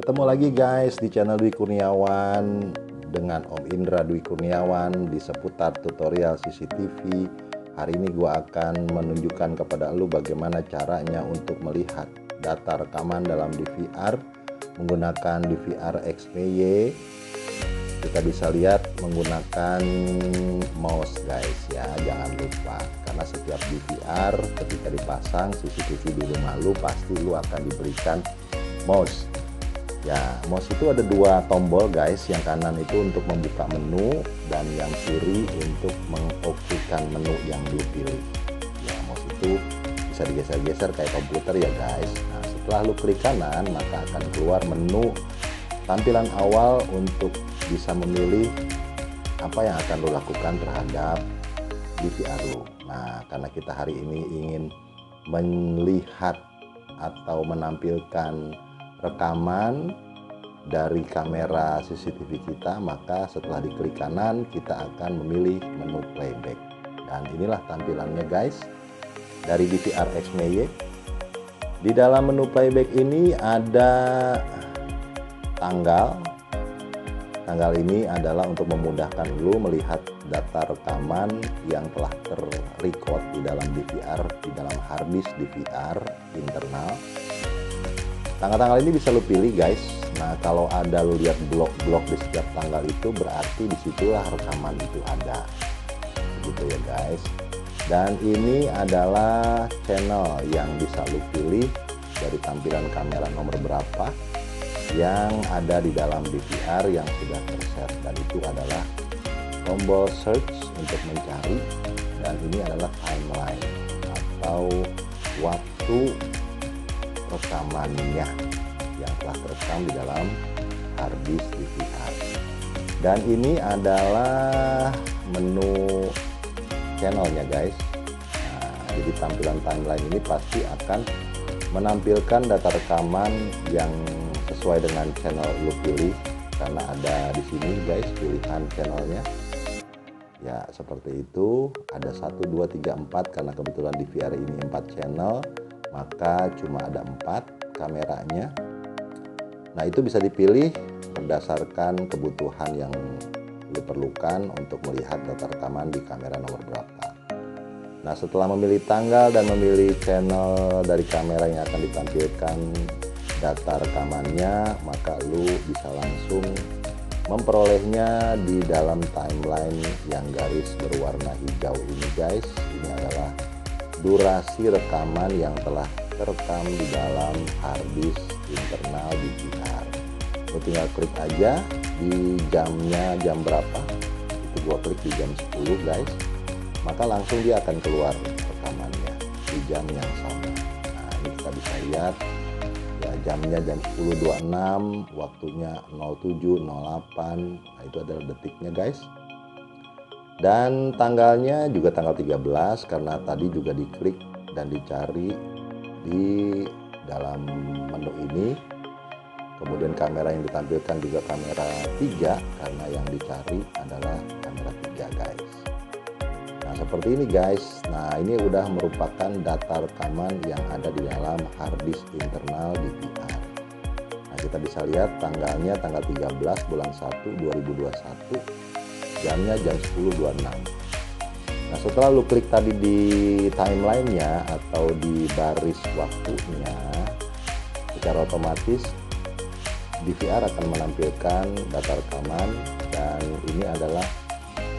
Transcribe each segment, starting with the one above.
Ketemu lagi guys di channel Dwi Kurniawan dengan Om Indra Dwi Kurniawan di seputar tutorial CCTV. Hari ini gua akan menunjukkan kepada lu bagaimana caranya untuk melihat data rekaman dalam DVR menggunakan DVR XMEY. Kita bisa lihat menggunakan mouse guys ya, jangan lupa, karena setiap DVR ketika dipasang CCTV di rumah lu pasti lu akan diberikan mouse. Ya, mouse itu ada dua tombol guys, yang kanan itu untuk membuka menu dan yang kiri untuk mengokekan menu yang dipilih. Ya, mouse itu bisa digeser-geser kayak komputer ya guys. Nah, setelah lu klik kanan maka akan keluar menu tampilan awal untuk bisa memilih apa yang akan lu lakukan terhadap DVR lu. Nah, karena kita hari ini ingin melihat atau menampilkan rekaman dari kamera CCTV kita, maka setelah diklik kanan kita akan memilih menu playback. Dan inilah tampilannya guys dari DVR XMEY. Di dalam menu playback ini ada tanggal. Tanggal ini adalah untuk memudahkan lu melihat data rekaman yang telah terrecord di dalam DVR, di dalam harddisk DVR internal. Tanggal-tanggal ini bisa lu pilih guys. Nah, kalau ada lu lihat blok-blok di setiap tanggal itu berarti disitulah rekaman itu ada, gitu ya guys. Dan ini adalah channel yang bisa lu pilih dari tampilan kamera nomor berapa yang ada di dalam DVR yang sudah terset, dan itu adalah tombol search untuk mencari, dan ini adalah timeline atau waktu rekamannya yang telah terekam di dalam harddisk DVR. Dan ini adalah menu channelnya guys. Nah, jadi tampilan timeline ini pasti akan menampilkan data rekaman yang sesuai dengan channel lu pilih, karena ada di sini guys pilihan channelnya. Ya, seperti itu. Ada 1, 2, 3, 4 karena kebetulan DVR ini 4 channel, maka cuma ada 4 kameranya. Nah, itu bisa dipilih berdasarkan kebutuhan yang diperlukan untuk melihat data rekaman di kamera nomor berapa. Nah, setelah memilih tanggal dan memilih channel dari kamera yang akan ditampilkan data rekamannya, maka lu bisa langsung memperolehnya di dalam timeline yang garis berwarna hijau ini guys. Ini adalah durasi rekaman yang telah terekam di dalam harddisk internal DVR. Lo tinggal klik aja di jamnya, jam berapa, itu gua klik di jam 10 guys, maka langsung dia akan keluar rekamannya di jam yang sama. Nah, ini kita bisa lihat ya, jamnya jam 10.26, waktunya 07.08. Nah, itu adalah detiknya guys. Dan tanggalnya juga tanggal 13 karena tadi juga diklik dan dicari di dalam menu ini. Kemudian kamera yang ditampilkan juga kamera 3 karena yang dicari adalah kamera 3 guys. Nah, seperti ini guys. Nah, ini udah merupakan data rekaman yang ada di dalam harddisk internal DVR. Nah, kita bisa lihat tanggalnya tanggal 13 bulan 1 2021, jamnya jam 10.26. Nah, setelah lu klik tadi di timeline-nya atau di baris waktunya, secara otomatis DVR akan menampilkan data rekaman, dan ini adalah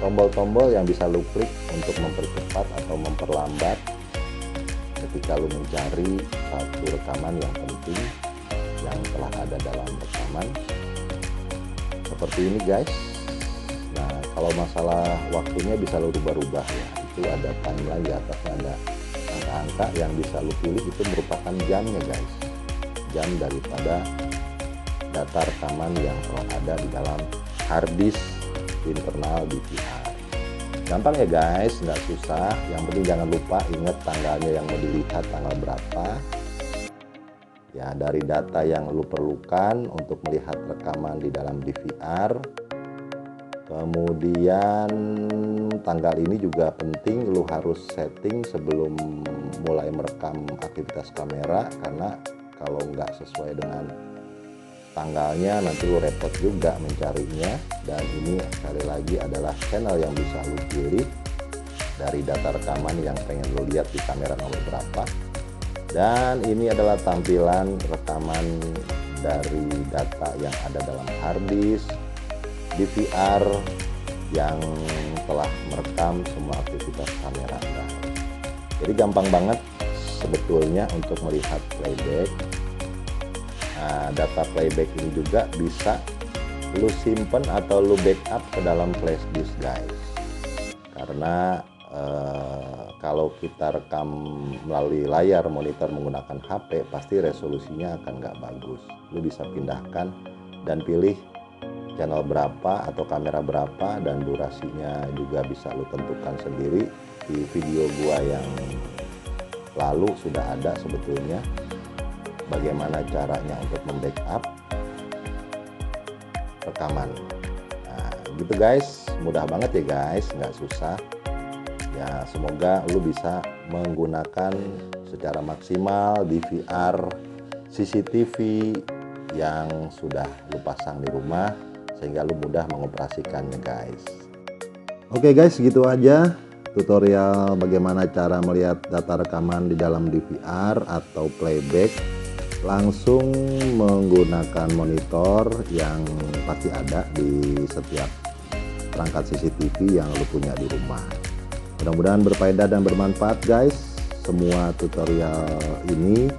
tombol-tombol yang bisa lu klik untuk mempercepat atau memperlambat ketika lu mencari satu rekaman yang penting yang telah ada dalam rekaman. Seperti ini guys. Nah, kalau masalah waktunya bisa lu rubah-rubah ya. Itu ada timeline, di atasnya ada angka-angka yang bisa lu pilih, itu merupakan jamnya guys. Jam daripada data rekaman yang telah ada di dalam harddisk internal DVR. Gampang ya guys, nggak susah. Yang penting jangan lupa ingat tanggalnya yang mau dilihat tanggal berapa. Ya, dari data yang lu perlukan untuk melihat rekaman di dalam DVR. Kemudian tanggal ini juga penting, lu harus setting sebelum mulai merekam aktivitas kamera, karena kalau nggak sesuai dengan tanggalnya nanti lu repot juga mencarinya. Dan ini sekali lagi adalah channel yang bisa lu pilih dari data rekaman yang pengen lu lihat di kamera nomor berapa. Dan ini adalah tampilan rekaman dari data yang ada dalam harddisk DVR yang telah merekam semua aktivitas kamera. Jadi gampang banget sebetulnya untuk melihat playback. Nah, data playback ini juga bisa lu simpen atau lu backup ke dalam flash disk guys. Karena kalau kita rekam melalui layar monitor menggunakan HP, pasti resolusinya akan nggak bagus. Lu bisa pindahkan dan pilih channel berapa atau kamera berapa, dan durasinya juga bisa lu tentukan sendiri. Di video gua yang lalu sudah ada sebetulnya bagaimana caranya untuk membackup rekaman. Nah gitu guys, mudah banget ya guys, nggak susah ya. Semoga lu bisa menggunakan secara maksimal DVR CCTV yang sudah lu pasang di rumah, sehingga lu mudah mengoperasikannya guys. Oke guys, gitu aja tutorial bagaimana cara melihat data rekaman di dalam DVR atau playback langsung menggunakan monitor yang pasti ada di setiap perangkat CCTV yang lu punya di rumah. Mudah-mudahan berfaedah dan bermanfaat guys semua tutorial ini.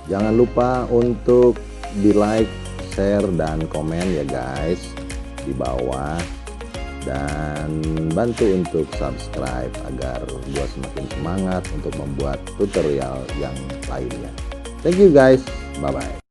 Jangan lupa untuk di like, share, dan komen ya guys di bawah, dan bantu untuk subscribe agar gua semakin semangat untuk membuat tutorial yang lainnya. Thank you guys, bye bye.